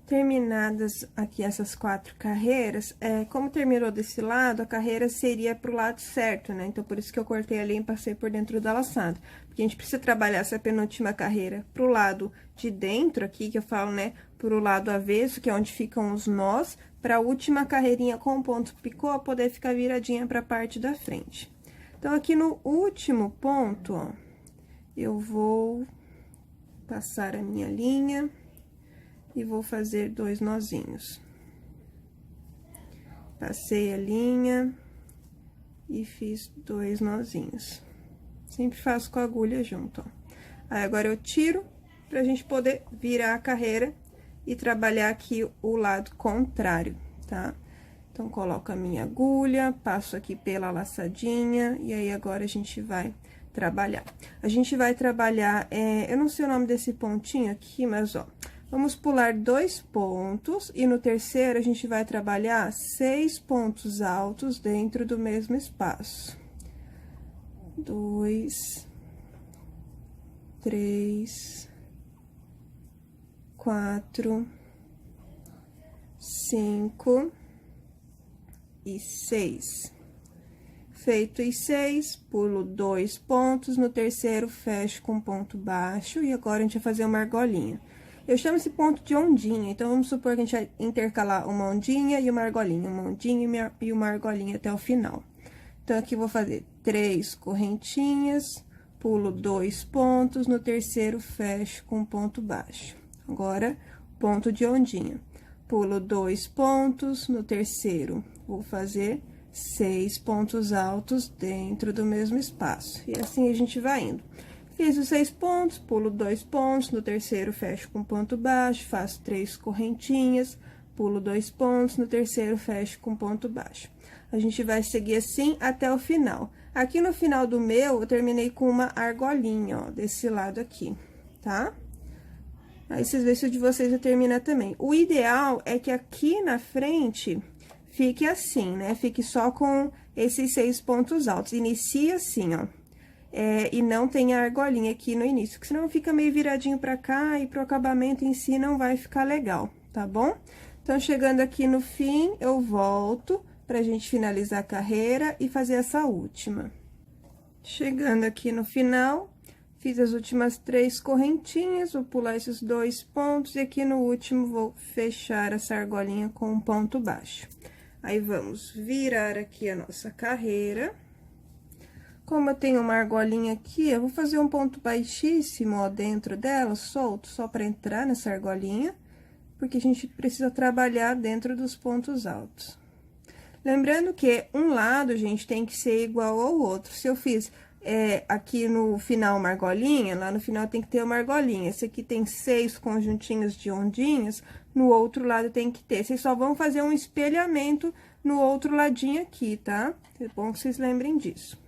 Terminadas aqui essas 4 carreiras, como terminou desse lado, a carreira seria pro lado certo, né? Então, por isso que eu cortei ali e passei por dentro da laçada. Porque a gente precisa trabalhar essa penúltima carreira pro lado de dentro aqui, que eu falo, né? Pro lado avesso, que é onde ficam os nós, pra última carreirinha com ponto picô poder ficar viradinha pra parte da frente. Então, aqui no último ponto, ó, eu vou passar a minha linha e vou fazer 2 nozinhos. Passei a linha e fiz 2 nozinhos. Sempre faço com a agulha junto, ó. Aí, agora eu tiro pra gente poder virar a carreira e trabalhar aqui o lado contrário, tá? Então, coloco a minha agulha, passo aqui pela laçadinha, e aí, agora a gente vai trabalhar. A gente vai trabalhar, eu não sei o nome desse pontinho aqui, mas, ó, vamos pular 2 pontos, e no terceiro, a gente vai trabalhar 6 pontos altos dentro do mesmo espaço. 2, 3, 4, 5 e 6. Feito os 6, pulo 2 pontos, no terceiro, fecho com ponto baixo, e agora a gente vai fazer uma argolinha. Eu chamo esse ponto de ondinha, então, vamos supor que a gente vai intercalar uma ondinha e uma ondinha e uma argolinha até o final. Então, aqui, vou fazer 3 correntinhas, pulo 2 pontos, no terceiro, fecho com ponto baixo. Agora, ponto de ondinha. Pulo 2 pontos, no terceiro, vou fazer 6 pontos altos dentro do mesmo espaço. E assim, a gente vai indo. Fiz os 6 pontos, pulo 2 pontos, no terceiro, fecho com ponto baixo, faço 3 correntinhas, pulo 2 pontos, no terceiro, fecho com ponto baixo. A gente vai seguir assim até o final. Aqui no final do meu, eu terminei com uma argolinha, ó, desse lado aqui, tá? Aí, vocês veem se o de vocês vai terminar também. O ideal é que aqui na frente fique assim, né? Fique só com esses 6 pontos altos. Inicia assim, ó. E não tem a argolinha aqui no início, porque senão fica meio viradinho pra cá e pro acabamento em si não vai ficar legal, tá bom? Então, chegando aqui no fim, eu volto pra gente finalizar a carreira e fazer essa última. Chegando aqui no final, fiz as últimas 3 correntinhas, vou pular esses 2 pontos e aqui no último vou fechar essa argolinha com um ponto baixo. Aí, vamos virar aqui a nossa carreira. Como eu tenho uma argolinha aqui, eu vou fazer um ponto baixíssimo, ó, dentro dela, solto, só pra entrar nessa argolinha, porque a gente precisa trabalhar dentro dos pontos altos. Lembrando que um lado, gente, tem que ser igual ao outro. Se eu fiz aqui no final uma argolinha, lá no final tem que ter uma argolinha. Esse aqui tem 6 conjuntinhos de ondinhas, no outro lado tem que ter. Vocês só vão fazer um espelhamento no outro ladinho aqui, tá? É bom que vocês lembrem disso.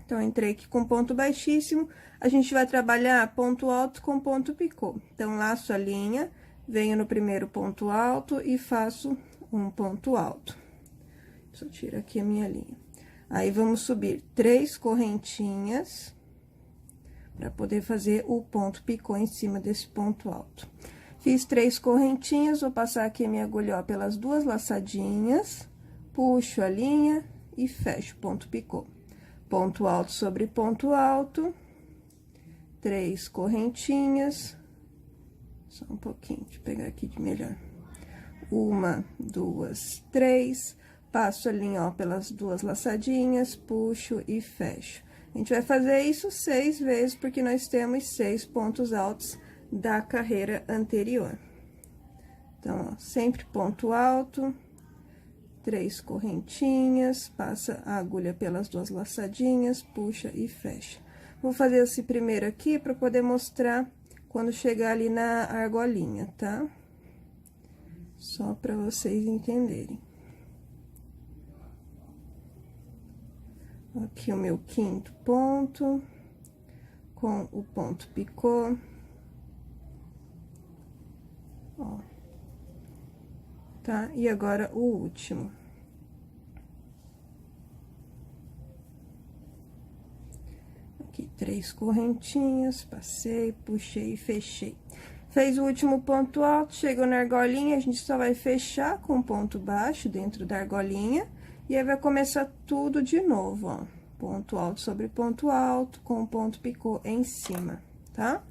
Então, entrei aqui com ponto baixíssimo, a gente vai trabalhar ponto alto com ponto picô. Então, laço a linha, venho no primeiro ponto alto e faço um ponto alto. Só tiro aqui a minha linha. Aí, vamos subir 3 correntinhas, pra poder fazer o ponto picô em cima desse ponto alto. Fiz 3 correntinhas, vou passar aqui a minha agulha, ó, pelas 2 laçadinhas, puxo a linha e fecho ponto picô. Ponto alto sobre ponto alto, 3 correntinhas, só um pouquinho, deixa eu pegar aqui de melhor. 1, 2, 3, passo a linha, ó, pelas 2 laçadinhas, puxo e fecho. A gente vai fazer isso 6 vezes, porque nós temos 6 pontos altos da carreira anterior. Então, ó, sempre ponto alto, 3 correntinhas, passa a agulha pelas 2 laçadinhas, puxa e fecha. Vou fazer esse primeiro aqui pra poder mostrar quando chegar ali na argolinha, tá? Só pra vocês entenderem. Aqui o meu 5º ponto, com o ponto picô. Ó. Tá? E agora, o último. 3 correntinhas, passei, puxei e fechei. Fez o último ponto alto, chegou na argolinha, a gente só vai fechar com ponto baixo dentro da argolinha, e aí vai começar tudo de novo, ó. Ponto alto sobre ponto alto, com ponto picô em cima, tá?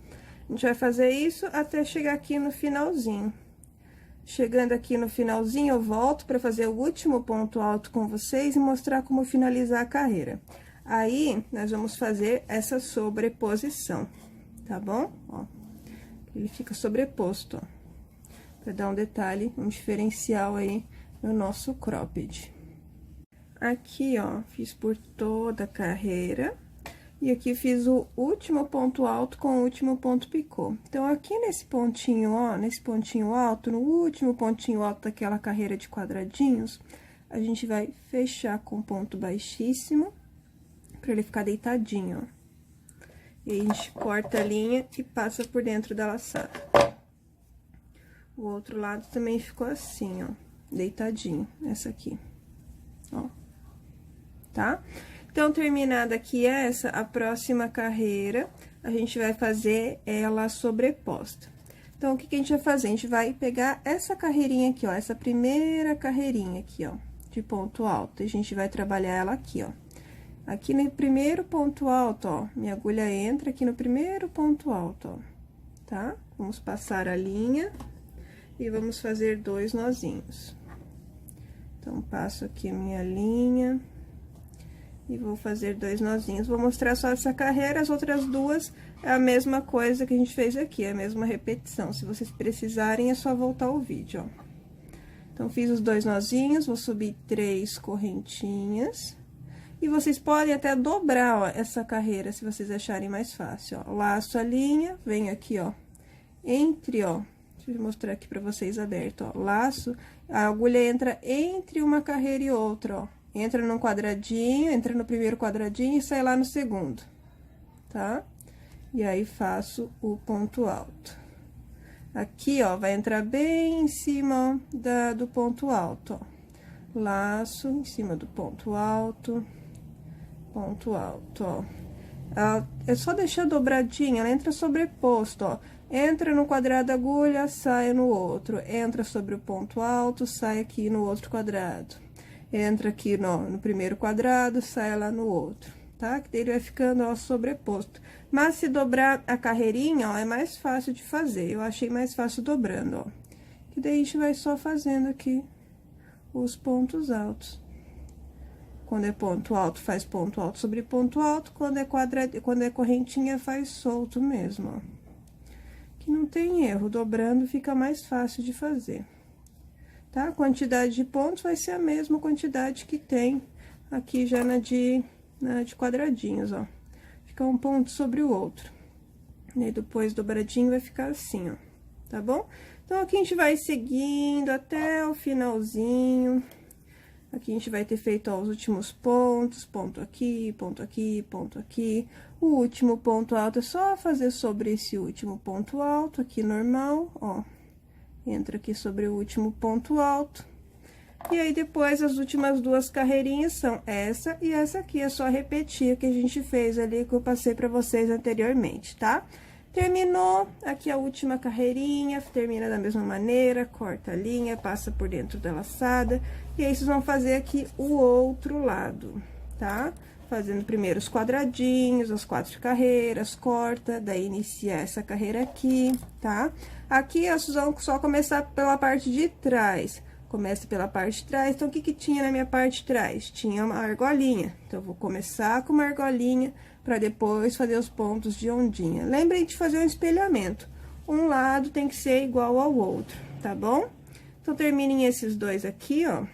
A gente vai fazer isso até chegar aqui no finalzinho. Chegando aqui no finalzinho, eu volto para fazer o último ponto alto com vocês e mostrar como finalizar a carreira. Aí, nós vamos fazer essa sobreposição, tá bom? Ó, ele fica sobreposto, ó, para dar um detalhe, um diferencial aí no nosso cropped. Aqui, ó, fiz por toda a carreira. E aqui fiz o último ponto alto com o último ponto picô. Então, aqui nesse pontinho, ó, nesse pontinho alto, no último pontinho alto daquela carreira de quadradinhos, a gente vai fechar com ponto baixíssimo, pra ele ficar deitadinho, ó. E aí, a gente corta a linha e passa por dentro da laçada. O outro lado também ficou assim, ó, deitadinho, essa aqui, ó, tá? Então, terminada aqui essa, a próxima carreira, a gente vai fazer ela sobreposta. Então, o que que a gente vai fazer? A gente vai pegar essa carreirinha aqui, ó, essa primeira carreirinha aqui, ó, de ponto alto, e a gente vai trabalhar ela aqui, ó. Aqui no primeiro ponto alto, ó, minha agulha entra aqui no primeiro ponto alto, ó, tá? Vamos passar a linha e vamos fazer 2 nozinhos. Então, passo aqui a minha linha. E vou fazer 2 nozinhos. Vou mostrar só essa carreira, as outras duas é a mesma coisa que a gente fez aqui, é a mesma repetição. Se vocês precisarem, é só voltar o vídeo, ó. Então, fiz os 2 nozinhos, vou subir 3 correntinhas. E vocês podem até dobrar, ó, essa carreira, se vocês acharem mais fácil, ó. Laço a linha, venho aqui, ó, entre, ó, deixa eu mostrar aqui pra vocês aberto, ó. Laço, a agulha entra entre uma carreira e outra, ó. Entra num quadradinho, entra no primeiro quadradinho e sai lá no segundo, tá? E aí, faço o ponto alto. Aqui, ó, vai entrar bem em cima do ponto alto, ó. Laço em cima do ponto alto, ó. É só deixar dobradinha, ela entra sobreposto, ó. Entra no quadrado da agulha, sai no outro. Entra sobre o ponto alto, sai aqui no outro quadrado. Entra aqui no primeiro quadrado, sai lá no outro, tá? Que daí ele vai ficando, ó, sobreposto. Mas se dobrar a carreirinha, ó, é mais fácil de fazer. Eu achei mais fácil dobrando, ó. Que daí a gente vai só fazendo aqui os pontos altos. Quando é ponto alto, faz ponto alto sobre ponto alto. Quando é correntinha, faz solto mesmo, ó. Que não tem erro, dobrando fica mais fácil de fazer. Tá? A quantidade de pontos vai ser a mesma quantidade que tem aqui já na de quadradinhos, ó. Fica um ponto sobre o outro. E aí, depois dobradinho vai ficar assim, ó. Tá bom? Então, aqui a gente vai seguindo até o finalzinho. Aqui a gente vai ter feito, ó, os últimos pontos, ponto aqui, ponto aqui, ponto aqui. O último ponto alto é só fazer sobre esse último ponto alto, aqui normal, ó. Entra aqui sobre o último ponto alto. E aí, depois, as últimas 2 carreirinhas são essa e essa aqui. É só repetir o que a gente fez ali, que eu passei pra vocês anteriormente, tá? Terminou, aqui a última carreirinha, termina da mesma maneira, corta a linha, passa por dentro da laçada. E aí, vocês vão fazer aqui o outro lado, tá? Fazendo primeiro os quadradinhos, as 4 carreiras, corta, daí inicia essa carreira aqui, tá? Aqui, vocês vão só começar pela parte de trás. Começa pela parte de trás. Então, o que que tinha na minha parte de trás? Tinha uma argolinha. Então, eu vou começar com uma argolinha para depois fazer os pontos de ondinha. Lembrem de fazer um espelhamento. Um lado tem que ser igual ao outro, tá bom? Então, terminem esses 2 aqui, ó.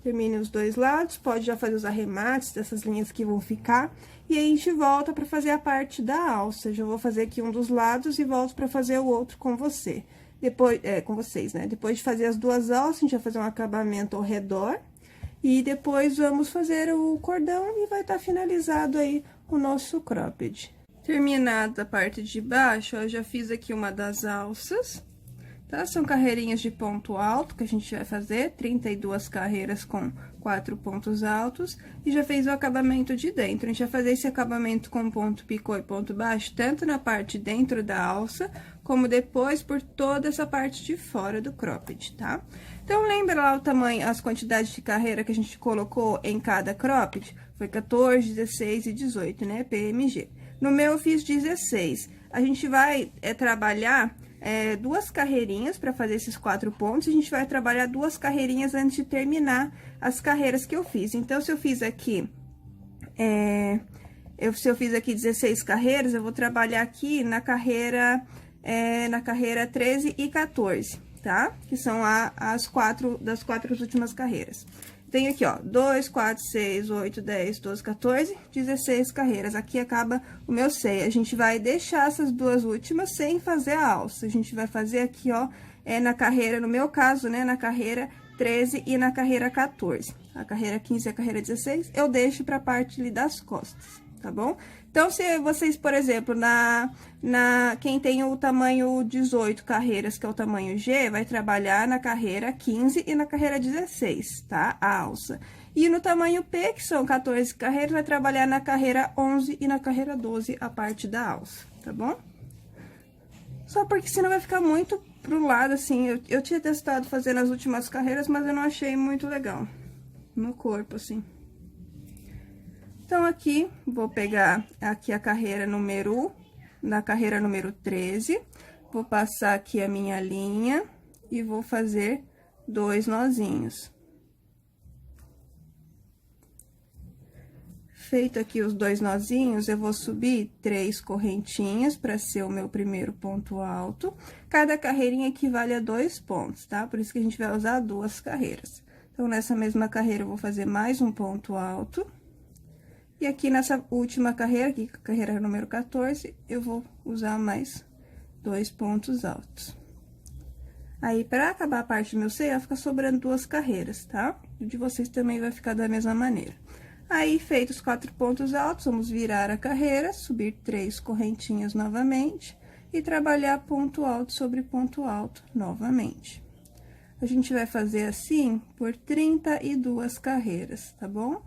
Termine os 2 lados, pode já fazer os arremates dessas linhas que vão ficar. E aí, a gente volta para fazer a parte da alça. Já vou fazer aqui um dos lados e volto para fazer o outro com você. Depois, com vocês, né? Depois de fazer as 2 alças, a gente vai fazer um acabamento ao redor. E depois, vamos fazer o cordão e vai estar finalizado aí o nosso cropped. Terminada a parte de baixo, ó, eu já fiz aqui uma das alças. Tá? São carreirinhas de ponto alto que a gente vai fazer, 32 carreiras com 4 pontos altos e já fez o acabamento de dentro. A gente vai fazer esse acabamento com ponto picô e ponto baixo, tanto na parte de dentro da alça, como depois por toda essa parte de fora do cropped, tá? Então, lembra lá o tamanho, as quantidades de carreira que a gente colocou em cada cropped? Foi 14, 16 e 18, né? PMG. No meu, eu fiz 16. A gente vai trabalhar... duas carreirinhas para fazer esses 4 pontos, a gente vai trabalhar 2 carreirinhas antes de terminar as carreiras que eu fiz. Então, se eu fiz aqui, se eu fiz aqui 16 carreiras, eu vou trabalhar aqui na carreira 13 e 14, tá? Que são das 4 últimas carreiras. Tenho aqui, ó, 2, 4, 6, 8, 10, 12, 14, 16 carreiras. Aqui acaba o meu 6. A gente vai deixar essas 2 últimas sem fazer a alça. A gente vai fazer aqui, ó, na carreira, no meu caso, né, na carreira 13 e na carreira 14. A carreira 15 e a carreira 16, eu deixo pra parte ali das costas, tá bom? Então, se vocês, por exemplo, quem tem o tamanho 18 carreiras, que é o tamanho G, vai trabalhar na carreira 15 e na carreira 16, tá? A alça. E no tamanho P, que são 14 carreiras, vai trabalhar na carreira 11 e na carreira 12, a parte da alça, tá bom? Só porque senão vai ficar muito pro lado, assim, eu tinha testado fazendo as últimas carreiras, mas eu não achei muito legal no corpo, assim. Então, aqui, vou pegar aqui a carreira número, na carreira número 13, vou passar aqui a minha linha e vou fazer 2 nozinhos. Feito aqui os 2 nozinhos, eu vou subir 3 correntinhas para ser o meu primeiro ponto alto. Cada carreirinha equivale a 2 pontos, tá? Por isso que a gente vai usar 2 carreiras. Então, nessa mesma carreira, eu vou fazer mais um ponto alto. E aqui nessa última carreira, aqui, carreira número 14, eu vou usar mais 2 pontos altos. Aí, para acabar a parte do meu seio, vai ficar sobrando 2 carreiras, tá? O de vocês também vai ficar da mesma maneira. Aí, feitos os 4 pontos altos, vamos virar a carreira, subir 3 correntinhas novamente e trabalhar ponto alto sobre ponto alto novamente. A gente vai fazer assim por 32 carreiras, tá bom?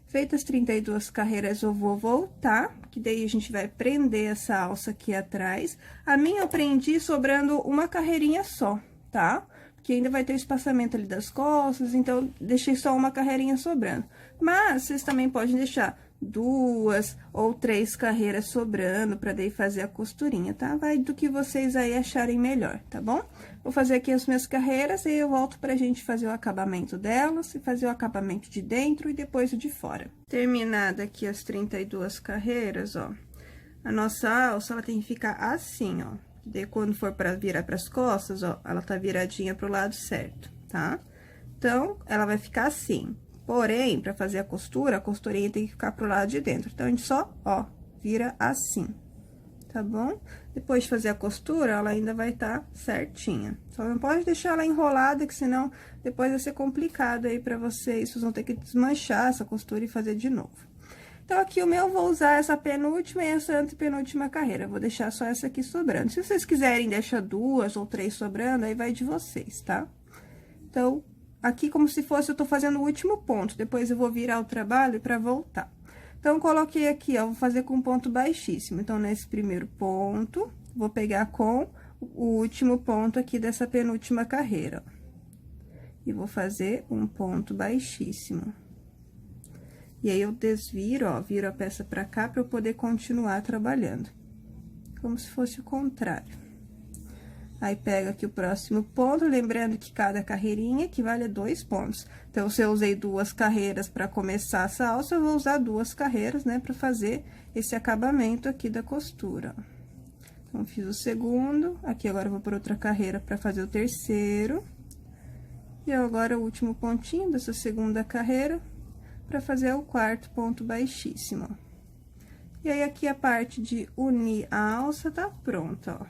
Feitas 32 carreiras, eu vou voltar, que daí a gente vai prender essa alça aqui atrás. A minha eu prendi sobrando uma carreirinha só, tá? Porque ainda vai ter o espaçamento ali das costas, então, deixei só uma carreirinha sobrando. Mas, vocês também podem deixar 2 ou 3 carreiras sobrando, pra daí fazer a costurinha, tá? Vai do que vocês aí acharem melhor, tá bom? Vou fazer aqui as minhas carreiras e eu volto pra gente fazer o acabamento delas, e fazer o acabamento de dentro e depois o de fora. Terminada aqui as 32 carreiras, ó, a nossa alça, ela tem que ficar assim, ó. Daí, quando for pra virar pras costas, ó, ela tá viradinha pro lado certo, tá? Então, ela vai ficar assim. Porém, pra fazer a costurinha tem que ficar pro lado de dentro. Então, a gente só, ó, vira assim, tá bom? Depois de fazer a costura, ela ainda vai tá certinha. Só não pode deixar ela enrolada, que senão depois vai ser complicado aí pra vocês. Vocês vão ter que desmanchar essa costura e fazer de novo. Então, aqui o meu, eu vou usar essa penúltima e essa antepenúltima carreira. Vou deixar só essa aqui sobrando. Se vocês quiserem deixar 2 ou 3 sobrando, aí vai de vocês, tá? Então, aqui como se fosse, eu tô fazendo o último ponto. Depois eu vou virar o trabalho pra voltar. Então, coloquei aqui, ó, vou fazer com ponto baixíssimo. Então, nesse primeiro ponto, vou pegar com o último ponto aqui dessa penúltima carreira, ó. E vou fazer um ponto baixíssimo. E aí, eu desviro, ó, viro a peça pra cá pra eu poder continuar trabalhando. Como se fosse o contrário. Aí, pego aqui o próximo ponto, lembrando que cada carreirinha equivale a 2 pontos. Então, se eu usei 2 carreiras pra começar essa alça, eu vou usar 2 carreiras, né, pra fazer esse acabamento aqui da costura, ó. Então, fiz o segundo, aqui agora eu vou por outra carreira pra fazer o terceiro. E agora, o último pontinho dessa segunda carreira, pra fazer o 4º ponto baixíssimo, ó. E aí, aqui a parte de unir a alça tá pronta,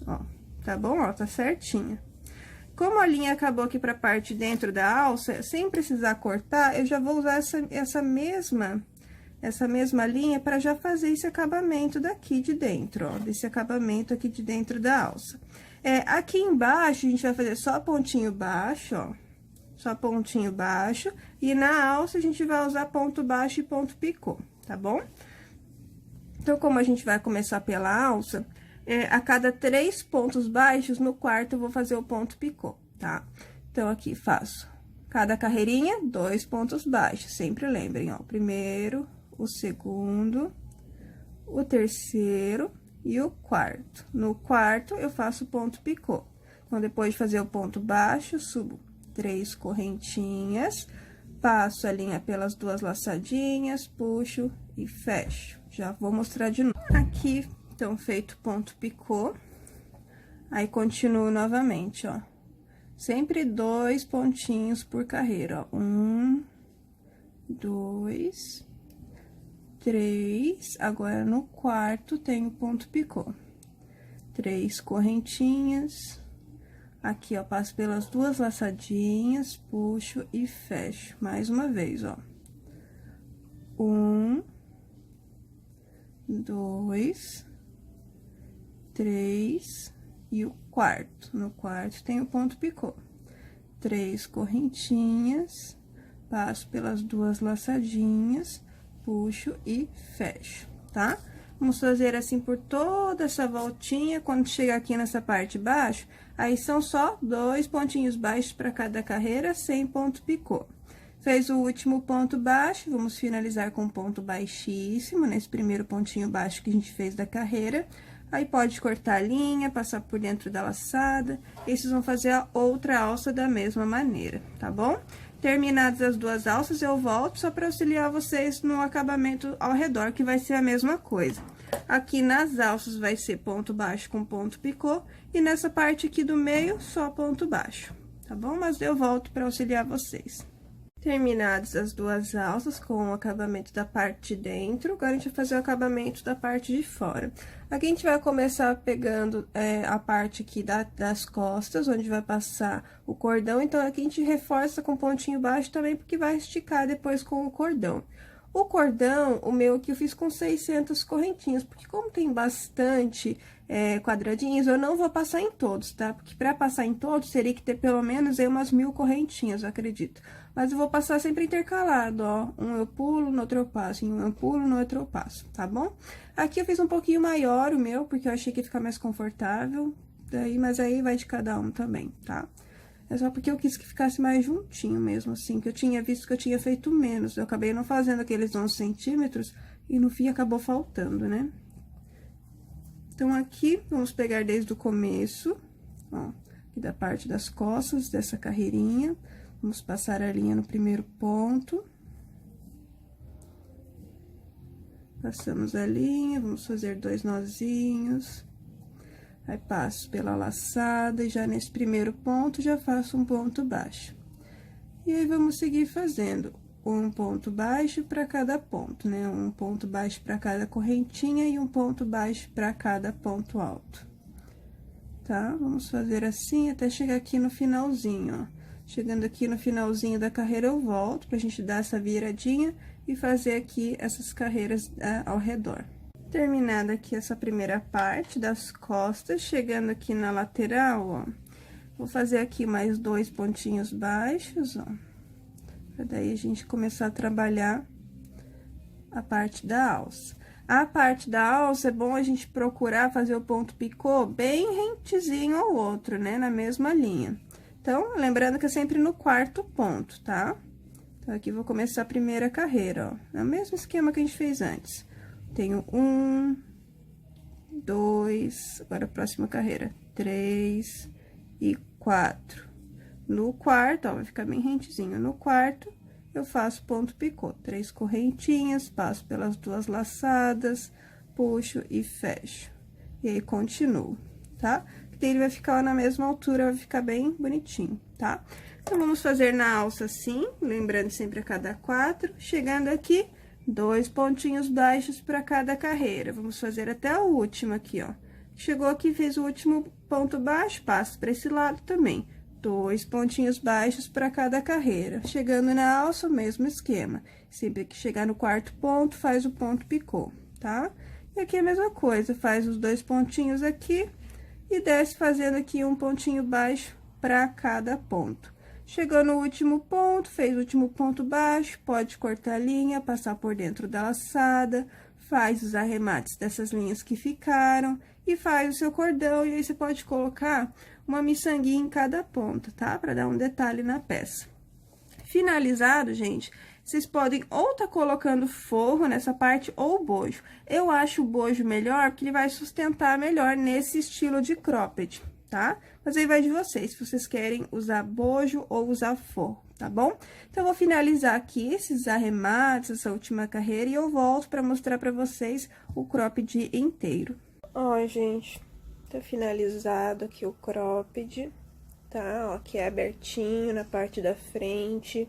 ó, tá bom? Ó, tá certinha. Como a linha acabou aqui pra parte de dentro da alça, sem precisar cortar, eu já vou usar essa mesma linha pra já fazer esse acabamento daqui de dentro, ó, desse acabamento aqui de dentro da alça. Aqui embaixo, a gente vai fazer só pontinho baixo, ó, só pontinho baixo, e na alça a gente vai usar ponto baixo e ponto picô, tá bom? Então, como a gente vai começar pela alça, a cada 3 pontos baixos, no quarto eu vou fazer o ponto picô, tá? Então, aqui faço cada carreirinha, 2 pontos baixos, sempre lembrem, ó, o primeiro, o segundo, o terceiro e o quarto. No quarto, eu faço ponto picô. Então, depois de fazer o ponto baixo, subo 3 correntinhas, passo a linha pelas 2 laçadinhas, puxo e fecho. Já vou mostrar de novo. Aqui, então, feito ponto picô, aí continuo novamente, ó. Sempre 2 pontinhos por carreira, ó. 1, 2, 3. Agora, no quarto, tenho ponto picô. 3 correntinhas. Aqui, ó, passo pelas 2 laçadinhas, puxo e fecho. Mais uma vez, ó. 1, 2, 3 e o quarto. No quarto tem o ponto picô. 3 correntinhas, passo pelas 2 laçadinhas, puxo e fecho, tá? Vamos fazer assim por toda essa voltinha. Quando chegar aqui nessa parte de baixo, aí são só 2 pontinhos baixos para cada carreira, sem ponto picô. Fez o último ponto baixo, vamos finalizar com um ponto baixíssimo, nesse primeiro pontinho baixo que a gente fez da carreira. Aí, pode cortar a linha, passar por dentro da laçada, e vocês vão fazer a outra alça da mesma maneira, tá bom? Terminadas as 2 alças, eu volto só para auxiliar vocês no acabamento ao redor, que vai ser a mesma coisa. Aqui nas alças vai ser ponto baixo com ponto picô, e nessa parte aqui do meio, só ponto baixo, tá bom? Mas eu volto para auxiliar vocês. Terminadas as 2 alças com o acabamento da parte de dentro, agora a gente vai fazer o acabamento da parte de fora. Aqui a gente vai começar pegando a parte aqui das costas, onde vai passar o cordão, então aqui a gente reforça com pontinho baixo também, porque vai esticar depois com o cordão. O cordão, o meu aqui, eu fiz com 600 correntinhas, porque como tem bastante quadradinhos, eu não vou passar em todos, tá? Porque pra passar em todos, teria que ter pelo menos aí umas 1000 correntinhas, eu acredito. Mas eu vou passar sempre intercalado, ó. Um eu pulo, no outro eu passo, um eu pulo, no outro eu passo, tá bom? Aqui eu fiz um pouquinho maior o meu, porque eu achei que ia ficar mais confortável, mas aí vai de cada um também, tá? É só porque eu quis que ficasse mais juntinho mesmo, assim, que eu tinha visto que eu tinha feito menos. Eu acabei não fazendo aqueles 11 centímetros e no fim acabou faltando, né? Então, aqui, vamos pegar desde o começo, ó, aqui da parte das costas dessa carreirinha. Vamos passar a linha no primeiro ponto. Passamos a linha, vamos fazer 2 nozinhos. Aí, passo pela laçada e já nesse primeiro ponto, já faço um ponto baixo. E aí, vamos seguir fazendo um ponto baixo para cada ponto, né? Um ponto baixo para cada correntinha e um ponto baixo para cada ponto alto. Tá? Vamos fazer assim até chegar aqui no finalzinho, ó. Chegando aqui no finalzinho da carreira, eu volto pra gente dar essa viradinha e fazer aqui essas carreiras ao redor. Terminada aqui essa primeira parte das costas, chegando aqui na lateral, ó, vou fazer aqui mais 2 pontinhos baixos, ó, pra daí a gente começar a trabalhar a parte da alça. A parte da alça, é bom a gente procurar fazer o ponto picô bem rentezinho ao outro, né, na mesma linha. Então, lembrando que é sempre no quarto ponto, tá? Então, aqui vou começar a primeira carreira, ó, é o mesmo esquema que a gente fez antes. Tenho 1, 2, agora a próxima carreira, 3 e 4. No quarto, ó, vai ficar bem rentezinho. No quarto, eu faço ponto picô, 3 correntinhas, passo pelas 2 laçadas, puxo e fecho. E aí, continuo, tá? Daí, ele vai ficar na mesma altura, vai ficar bem bonitinho, tá? Então, vamos fazer na alça assim, lembrando sempre a cada 4, chegando aqui... 2 pontinhos baixos para cada carreira. Vamos fazer até o último aqui, ó. Chegou aqui, fez o último ponto baixo, passo para esse lado também. 2 pontinhos baixos para cada carreira. Chegando na alça, o mesmo esquema. Sempre que chegar no quarto ponto, faz o ponto picô, tá? E aqui a mesma coisa, faz os 2 pontinhos aqui e desce fazendo aqui um pontinho baixo para cada ponto. Chegou no último ponto, fez o último ponto baixo, pode cortar a linha, passar por dentro da laçada, faz os arremates dessas linhas que ficaram e faz o seu cordão. E aí, você pode colocar uma miçanguinha em cada ponta, tá? Pra dar um detalhe na peça. Finalizado, gente, vocês podem ou tá colocando forro nessa parte ou bojo. Eu acho o bojo melhor, porque ele vai sustentar melhor nesse estilo de cropped, tá? Mas aí vai de vocês, se vocês querem usar bojo ou usar forro, tá bom? Então, eu vou finalizar aqui esses arremates, essa última carreira, e eu volto pra mostrar pra vocês o cropped inteiro. Ó, gente, tá finalizado aqui o cropped, tá? Ó, aqui é abertinho na parte da frente,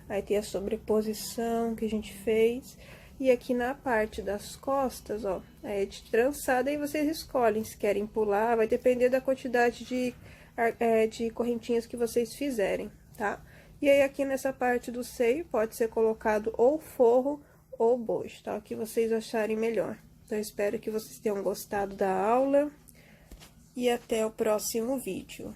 aí tem a sobreposição que a gente fez. E aqui na parte das costas, ó, é de trançada, e vocês escolhem se querem pular, vai depender da quantidade de correntinhas que vocês fizerem, tá? E aí, aqui nessa parte do seio, pode ser colocado ou forro ou bojo, tá? O que vocês acharem melhor. Então, eu espero que vocês tenham gostado da aula e até o próximo vídeo.